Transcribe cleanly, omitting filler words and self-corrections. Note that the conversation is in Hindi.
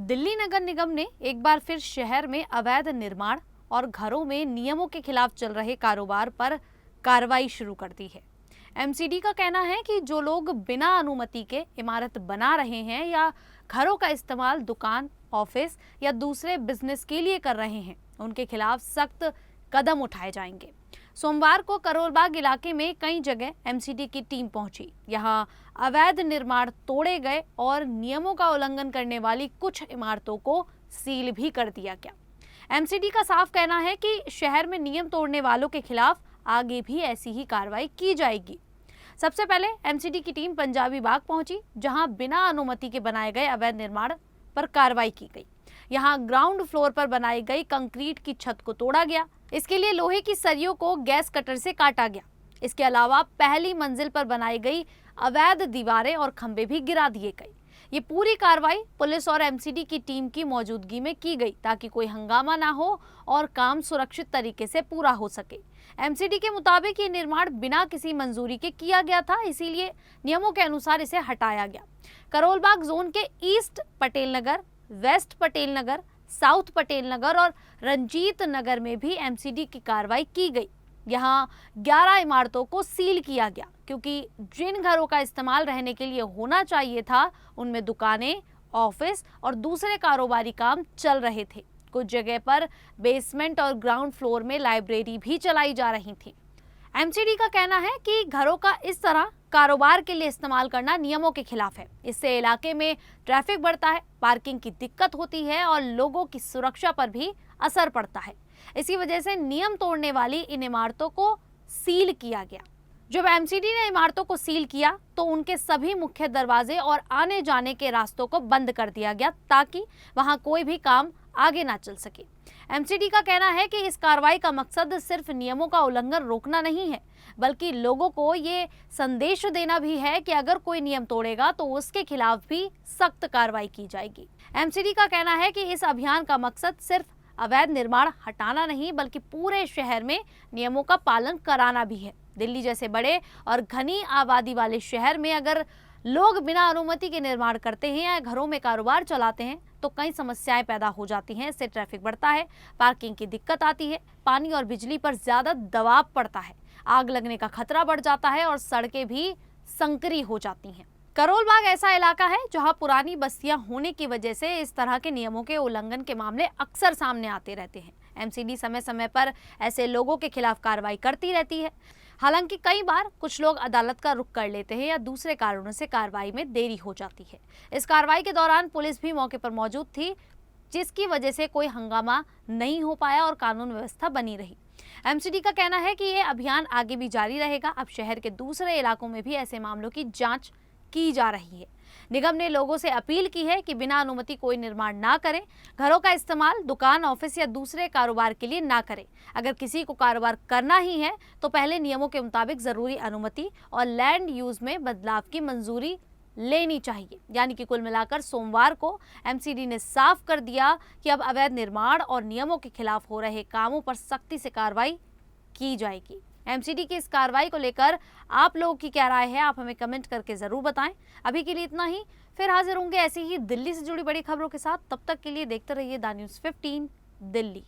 दिल्ली नगर निगम ने एक बार फिर शहर में अवैध निर्माण और घरों में नियमों के खिलाफ चल रहे कारोबार पर कार्रवाई शुरू कर दी है। एमसीडी का कहना है कि जो लोग बिना अनुमति के इमारत बना रहे हैं या घरों का इस्तेमाल दुकान, ऑफिस या दूसरे बिजनेस के लिए कर रहे हैं, उनके खिलाफ सख्त कदम उठाए जाएंगे। सोमवार को करोलबाग इलाके में कई जगह एमसीडी की टीम पहुंची। यहां अवैध निर्माण तोड़े गए और नियमों का उल्लंघन करने वाली कुछ इमारतों को सील भी कर दिया गया। एमसीडी का साफ कहना है कि शहर में नियम तोड़ने वालों के खिलाफ आगे भी ऐसी ही कार्रवाई की जाएगी। सबसे पहले एमसीडी की टीम पंजाबी बाग पहुंची, जहां बिना अनुमति के बनाए गए अवैध निर्माण पर कार्रवाई की गई। यहां ग्राउंड फ्लोर पर बनाई गई कंक्रीट की छत को तोड़ा गया। इसके लिए लोहे की सरियों को गैस कटर से काटा गया। इसके अलावा पहली मंजिल पर बनाई गई अवैध दीवारें और खंभे भी गिरा दिए गए। ये पूरी कार्रवाई पुलिस और एमसीडी की टीम की मौजूदगी में की गई ताकि कोई हंगामा ना हो और काम सुरक्षित तरीके से पूरा हो सके। एमसीडी के मुताबिक ये निर्माण बिना किसी मंजूरी के किया गया था, इसीलिए नियमों के अनुसार इसे हटाया गया। करोलबाग जोन के east Patel Nagar, waste Patel Nagar, south Patel Nagar और रंजीत नगर में भी एमसीडी की कार्रवाई की गई। यहाँ 11 इमारतों को सील किया गया क्योंकि जिन घरों का इस्तेमाल रहने के लिए होना चाहिए था, उनमें दुकानें, ऑफिस और दूसरे कारोबारी काम चल रहे थे। कुछ जगह पर बेसमेंट और ग्राउंड फ्लोर में लाइब्रेरी भी चलाई जा रही थी। एमसीडी का कहना है कि घरों का इस तरह कारोबार के लिए इस्तेमाल करना नियमों के खिलाफ है। इससे इलाके में ट्रैफिक बढ़ता है, पार्किंग की दिक्कत होती है और लोगों की सुरक्षा पर भी असर पड़ता है। इसी वजह से नियम तोड़ने वाली इन इमारतों को सील किया गया। जब एमसीडी ने इमारतों को सील किया तो उनके सभी मुख्य दरवाजे और आने जाने के रास्तों को बंद कर दिया गया ताकि वहां कोई भी काम आगे ना चल सके। एमसीडी का कहना है कि इस कार्रवाई का मकसद सिर्फ नियमों का उल्लंघन रोकना नहीं है, बल्कि लोगों को ये संदेश देना भी है कि अगर कोई नियम तोड़ेगा तो उसके खिलाफ भी सख्त कार्रवाई की जाएगी। एमसीडी का कहना है कि इस अभियान का मकसद सिर्फ अवैध निर्माण हटाना नहीं, बल्कि पूरे शहर में नियमों का पालन कराना भी है। दिल्ली जैसे बड़े और घनी आबादी वाले शहर में अगर लोग बिना अनुमति के निर्माण करते हैं या घरों में कारोबार चलाते हैं तो कई समस्याएं पैदा हो जाती हैं। इससे ट्रैफिक बढ़ता है, पार्किंग की दिक्कत आती है, पानी और बिजली पर ज्यादा दबाव पड़ता है, आग लगने का खतरा बढ़ जाता है और सड़कें भी संकरी हो जाती हैं। करोलबाग ऐसा इलाका है जहां पुरानी बस्तियां होने की वजह से इस तरह के नियमों के उल्लंघन के मामले अक्सर सामने आते रहते हैं। एमसीडी समय समय पर ऐसे लोगों के खिलाफ कार्रवाई करती रहती है। हालांकि कई बार कुछ लोग अदालत का रुख कर लेते हैं या दूसरे कारणों से कार्रवाई में देरी हो जाती है। इस कार्रवाई के दौरान पुलिस भी मौके पर मौजूद थी, जिसकी वजह से कोई हंगामा नहीं हो पाया और कानून व्यवस्था बनी रही। एमसीडी का कहना है कि यह अभियान आगे भी जारी रहेगा। अब शहर के दूसरे इलाकों में भी ऐसे मामलों की जांच की जा रही है। निगम ने लोगों से अपील की है कि बिना अनुमति कोई निर्माण ना करें, घरों का इस्तेमाल दुकान, ऑफिस या दूसरे कारोबार के लिए ना करें। अगर किसी को कारोबार करना ही है तो पहले नियमों के मुताबिक जरूरी अनुमति और लैंड यूज में बदलाव की मंजूरी लेनी चाहिए। यानी कि कुल मिलाकर सोमवार को एमसीडी ने साफ कर दिया कि अब अवैध निर्माण और नियमों के खिलाफ हो रहे कामों पर सख्ती से कार्रवाई की जाएगी। एमसीडी की इस कार्रवाई को लेकर आप लोगों की क्या राय है, आप हमें कमेंट करके जरूर बताएं। अभी के लिए इतना ही, फिर हाजिर होंगे ऐसी ही दिल्ली से जुड़ी बड़ी खबरों के साथ। तब तक के लिए देखते रहिए द न्यूज़ 15 दिल्ली।